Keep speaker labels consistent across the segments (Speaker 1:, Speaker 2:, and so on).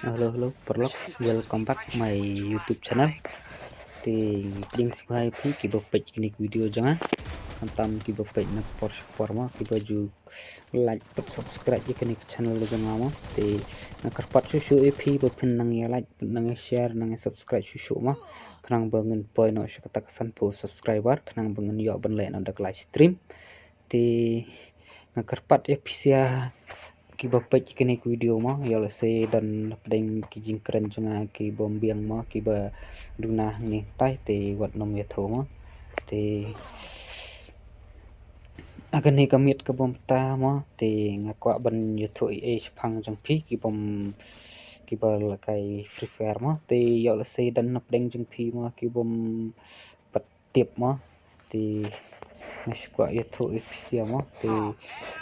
Speaker 1: Hello, Prolog. Welcome back my YouTube channel. Thì ding subscribe ki ba page kini video jangan. Antam ki ba page na forma ki ba ju like pat subscribe kini channel jangan mo. Thì na karpat susu EP ba pin nang ya like nang share nang subscribe susu mo. Kanang bangun point no kata kesan po subscriber kanang bangun yo ban le na dak live stream. Thì na karpat episode ki ba page kini video mo ya la se dan pedeng ki jing keren chunga ki bom biang mo ki ba duna ni tai te wat nom ya tho mo te agan ni kamit ka bom ta mo te ngakwa ban yu tho e phang jang phi ki bom ki ba la kai free fire mo te ya la se dan pedeng jang phi mo ki bom pat tiep mo te Nashkwa yatho ifsia mo te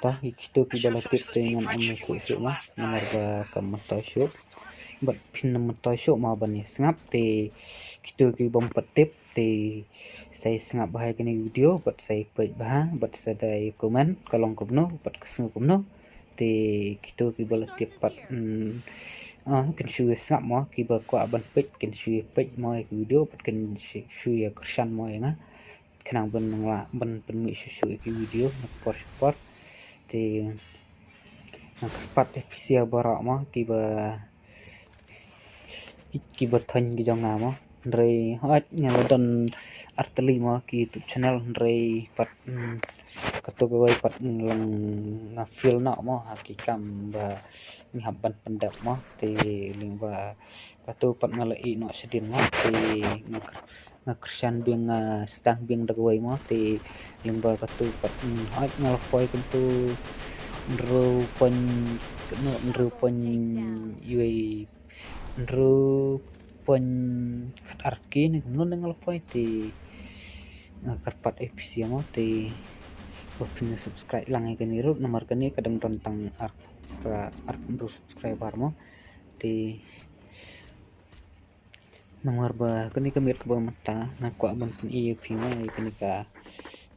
Speaker 1: ta ikito ki bala tip te ngan am to isu mo nomor ba kam to show bat pin nam to show ma bani snap te kito ki bom patip te sai snap bahai kini video bat sai page bah bat sadai comment kalong kumno bat kesnu kumno te kito ki bala tip pat kan shu snap mo ki ba kwa ban page kan shu page mo video pat kan shu ya kshan mo nga kanang ban nga ban mi susu ki video na por te pat episode bara mo ki ba than ki jong mo re hot nga dan arteli mo ki YouTube channel re pat kato ko pat lang na feel na mo hakikam ba ni haban pendak mo te lingba kato pat ngalai no sedin mo te Christian biang stang biang dagway mo te limba katu pat hot ngalapoi kuntu rupan yui rupan arki ni nun ngalapoi te karpat episode mo te pin subscribe lang ay kaniro nomor kani kadang tentang ark subscriber mo te nomor ba kani kamit ko ba mata nakwa ban pin EP mo ay kani ka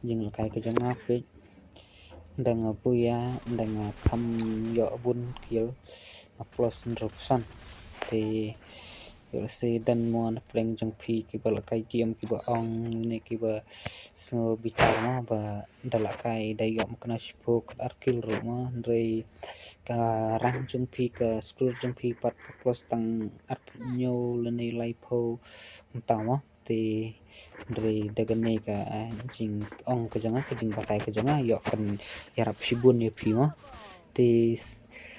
Speaker 1: jing kai ka jang ape ndang apuya ndang kam yo bun kiel plus 100% te yo se dan mo na pleng jang phi ki ba kai game ki ba ong ne ki ba so bitar mo ba dala kai dai yo makna sipo arkil ro mo re ka rang jang phi ka scroll jang phi pat plus tang art nyo le nei lai pho ta mo te re dagane ka jing ong ka jang ka jing batai ka jang yo kan yarap sibun ye phi mo te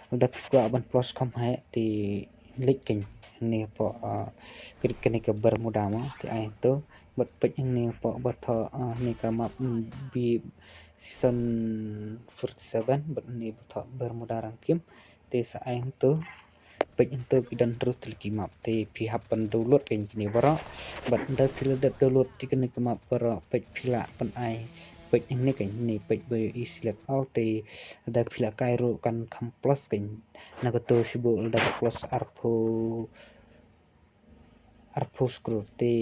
Speaker 1: dak ko ban plus kam hai te likin ni po kini ka bermuda mo te ai to bat pek ni po bat ni ka map bi season 47 bat ni bat bermuda rangkim te sa ai to pek ento pidan terus tilki map te pihak pen download kan kini bara bat da fil da download tikini ka map bara pek pila pen ai pek ini kan ni pek be select all te da pila kairo kan kam plus kan nagato sibo da plus arpo scroll te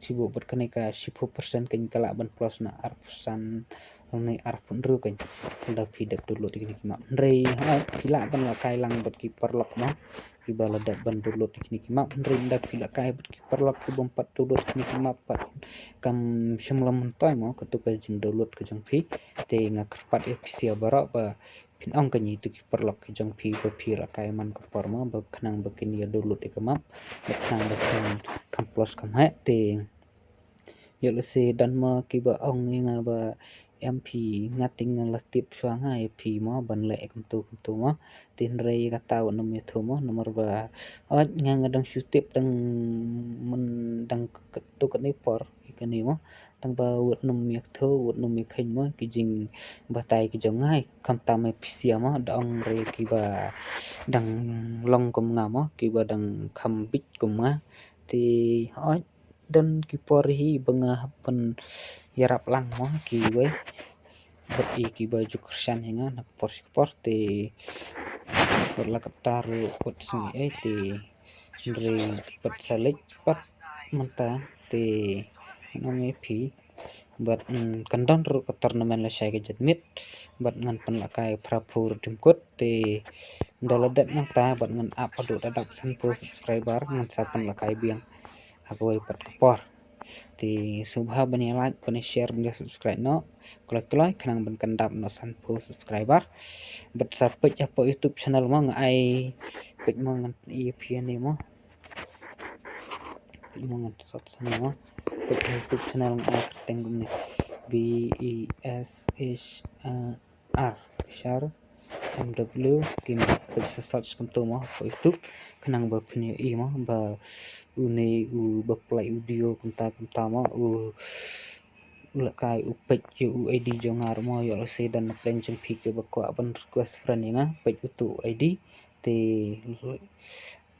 Speaker 1: sibo berkene ka 10% kan kala ban plus na arpusan ni arpun ru kan da feed dulu tikini map re pila ban la kai lang bat ki perlok no ki bala da ban dulu tikini map re da pila kai bat ki perlok ki bom pat dulu tikini map pat kam shimlam toy mo ka tu ka jing dulu ka jang phi te ngakrpat episode bara ba pin ong ka ni tu ki perlok ki jang phi ba phi ra kai man ka forma ba khnang ba kin ya dulu te ka map ba khnang ba kam plus kam ha te yo le se dan ma ki ba ong nga ba MP ngating ng latip swang ha EP mo ban le kumtu mo tin re ka taw no mi thu mo nomor ba at nga ngadang shootip tang mun dang tu ka ni por ikani mo tang ba wot no mi thu wot no mi khin mo ki jing batai ki jong hai kam ta me pisia mo dang re ki ba dang long kum nga mo ki ba dang kham bit kum nga ti hoi dan ki por hi banga pen yarap lang mo ki we bat ki baju kersan nga na por te por la kaptaru pot sui te re pat salik pat manta te nome phi buat kandon ru ke turnamen la syai ke jadmit buat ngan penlakai prapur dimkut te daladat nang ta buat ngan up adu dadap 1000 subscriber ngan sa penlakai biang agoi pat kapor ti subha bani like bani share bani subscribe no kloi khanang ban kandap no 1000 subscriber bat sa pej apa YouTube channel mo ngai pej mo ngan EPN ni mo pej mo ngan sot sana mo pej YouTube channel ngai kerteng ni BESHR share MW kim pej search kam tu mo YouTube khanang ba pini mo ba uni ba play audio kumta mo lakai upej UID jongar mo yo se dan pension pick ba ko ban request friend nga pej utu ID te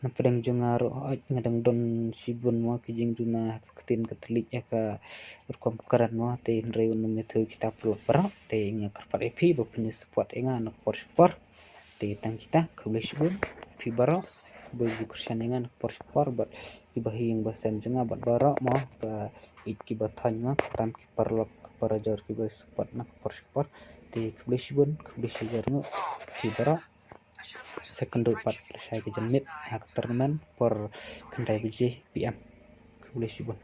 Speaker 1: na pedang jongar ngadang don sibun mo kijing juna ketin katelik ya ka berkom karan mo te reun methu kita perlu para te nga karpat EP ba punya support nga na support te tang kita kulis bun fi baro bagi kursian nga na support bat ibahi yang basam jonga bat baro mo ba iki bathan mo tam ki perlu para jor ki ba support na support te kulis bun kulis jar no fi baro second part saya ke jemit hak turnamen per kendai biji PM kulis bun